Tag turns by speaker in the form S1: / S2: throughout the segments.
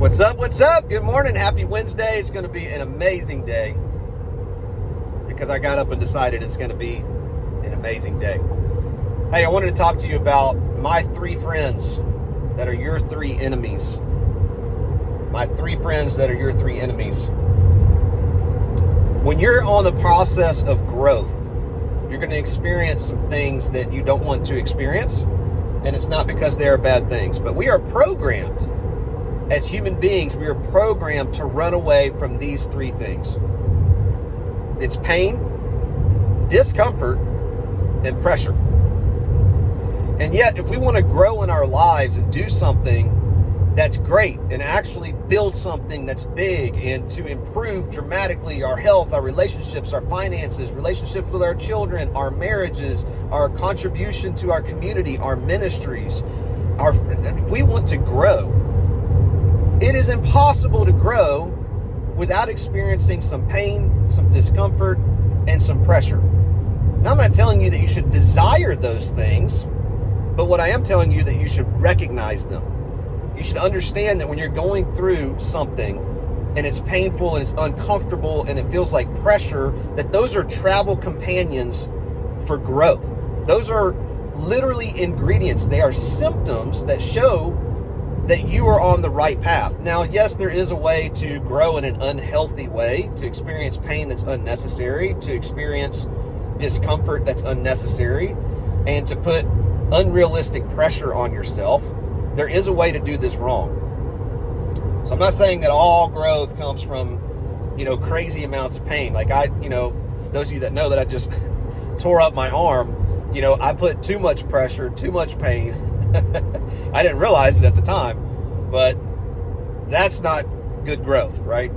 S1: What's up? What's up? Good morning. Happy Wednesday. It's going to be an amazing day because I got up and decided it's going to be an amazing day. Hey, I wanted to talk to you about my 3 friends that are your 3 enemies. My 3 friends that are your 3 enemies. When you're on the process of growth, you're going to experience some things that you don't want to experience. And it's not because they are bad things, but we are programmed. As human beings, we are programmed to run away from these 3 things. It's pain, discomfort, and pressure. And yet, if we want to grow in our lives and do something that's great and actually build something that's big and to improve dramatically our health, our relationships, our finances, relationships with our children, our marriages, our contribution to our community, our ministries, if we want to grow, it is impossible to grow without experiencing some pain, some discomfort, and some pressure. Now, I'm not telling you that you should desire those things, but what I am telling you that you should recognize them. You should understand that when you're going through something and it's painful and it's uncomfortable and it feels like pressure, that those are travel companions for growth. Those are literally ingredients. They are symptoms that show that you are on the right path. Now, yes, there is a way to grow in an unhealthy way, to experience pain that's unnecessary, to experience discomfort that's unnecessary, and to put unrealistic pressure on yourself. There is a way to do this wrong. So I'm not saying that all growth comes from, crazy amounts of pain. Like for those of you that know that I just tore up my arm, I put too much pressure, too much pain. I didn't realize it at the time, but that's not good growth, right?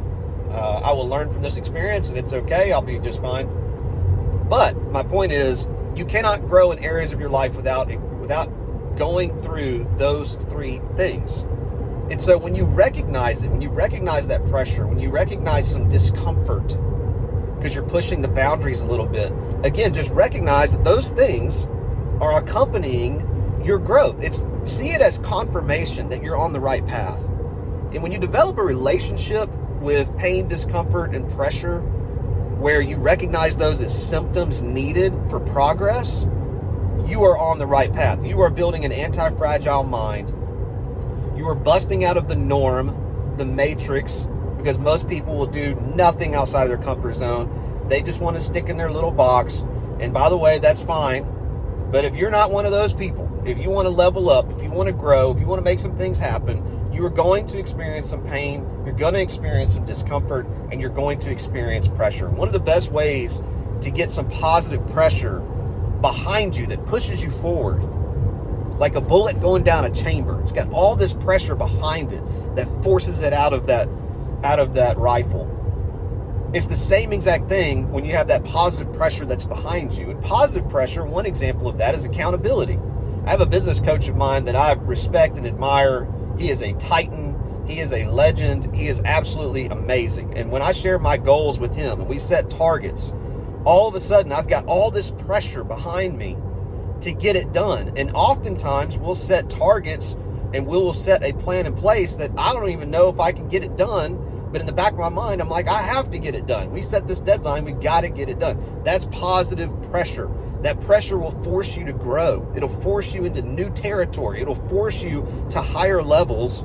S1: I will learn from this experience and it's okay. I'll be just fine. But my point is, you cannot grow in areas of your life without going through those 3 things. And so when you recognize it, when you recognize that pressure, when you recognize some discomfort, because you're pushing the boundaries a little bit, again, just recognize that those things are accompanying your growth. See it as confirmation that you're on the right path. And when you develop a relationship with pain, discomfort, and pressure, where you recognize those as symptoms needed for progress, you are on the right path. You are building an anti-fragile mind. You are busting out of the norm, the matrix, because most people will do nothing outside of their comfort zone. They just want to stick in their little box. And by the way, that's fine. But if you're not one of those people, if you want to level up, if you want to grow, if you want to make some things happen, you are going to experience some pain, you're going to experience some discomfort, and you're going to experience pressure. And one of the best ways to get some positive pressure behind you that pushes you forward, like a bullet going down a chamber, it's got all this pressure behind it that forces it out of that rifle. It's the same exact thing when you have that positive pressure that's behind you. And positive pressure, one example of that is accountability. I have a business coach of mine that I respect and admire. He is a titan. He is a legend. He is absolutely amazing. And when I share my goals with him and we set targets, all of a sudden I've got all this pressure behind me to get it done. And oftentimes we'll set targets and we will set a plan in place that I don't even know if I can get it done. But in the back of my mind, I'm like, I have to get it done. We set this deadline. We got to get it done. That's positive pressure. That pressure will force you to grow. It'll force you into new territory. It'll force you to higher levels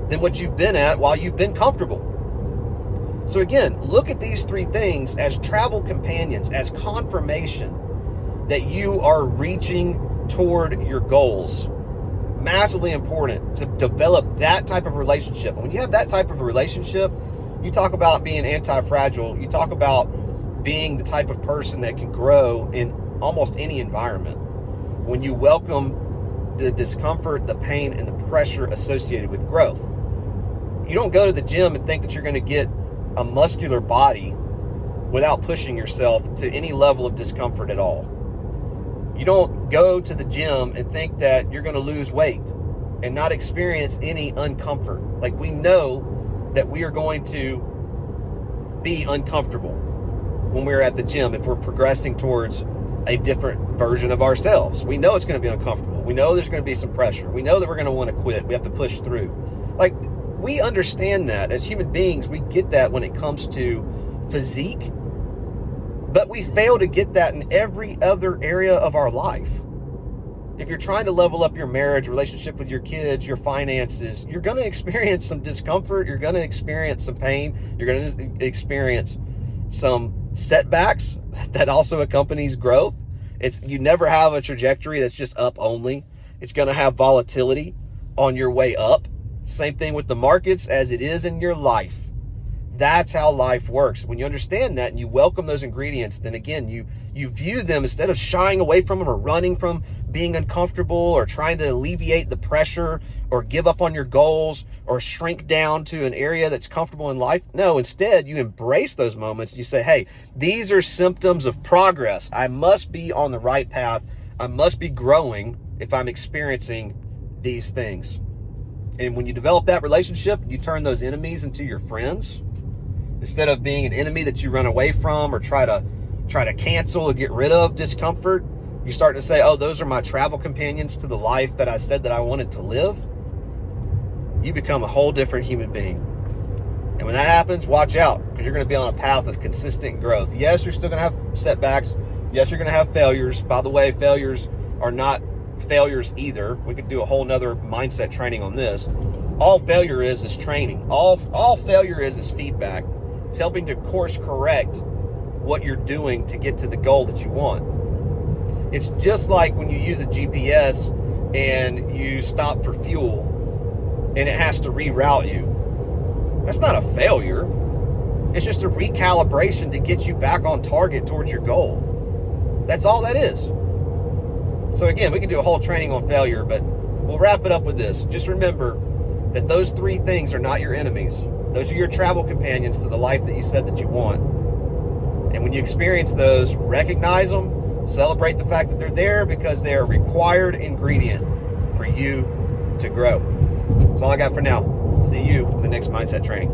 S1: than what you've been at while you've been comfortable. So again, look at these 3 things as travel companions, as confirmation that you are reaching toward your goals. Massively important to develop that type of relationship. And when you have that type of a relationship, you talk about being anti-fragile. You talk about being the type of person that can grow in almost any environment. When you welcome the discomfort, the pain, and the pressure associated with growth. You don't go to the gym and think that you're going to get a muscular body without pushing yourself to any level of discomfort at all. You don't go to the gym and think that you're going to lose weight and not experience any uncomfort. Like, we know that we are going to be uncomfortable when we're at the gym if we're progressing towards a different version of ourselves. We know it's going to be uncomfortable. We know there's going to be some pressure. We know that we're going to want to quit. We have to push through. Like, we understand that as human beings. We get that when it comes to physique, but we fail to get that in every other area of our life. If you're trying to level up your marriage, relationship with your kids, your finances, you're going to experience some discomfort. You're going to experience some pain. You're going to experience some setbacks that also accompanies growth. You never have a trajectory that's just up only. It's going to have volatility on your way up. Same thing with the markets as it is in your life. That's how life works. When you understand that and you welcome those ingredients, then again, you view them, instead of shying away from them or running from being uncomfortable or trying to alleviate the pressure or give up on your goals or shrink down to an area that's comfortable in life. No, instead, you embrace those moments. You say, hey, these are symptoms of progress. I must be on the right path. I must be growing if I'm experiencing these things. And when you develop that relationship, you turn those enemies into your friends. Instead of being an enemy that you run away from or try to cancel or get rid of discomfort, you start to say, oh, those are my travel companions to the life that I said that I wanted to live. You become a whole different human being. And when that happens, watch out, because you're going to be on a path of consistent growth. Yes, you're still going to have setbacks. Yes, you're going to have failures. By the way, failures are not failures either. We could do a whole nother mindset training on this. All failure is training. All failure is feedback. It's helping to course correct what you're doing to get to the goal that you want. It's just like when you use a GPS and you stop for fuel and it has to reroute you. That's not a failure. It's just a recalibration to get you back on target towards your goal. That's all that is. So again, we can do a whole training on failure, but we'll wrap it up with this. Just remember that those three things are not your enemies. Those are your travel companions to the life that you said that you want. And when you experience those, recognize them, celebrate the fact that they're there, because they're a required ingredient for you to grow. That's all I got for now. See you in the next mindset training.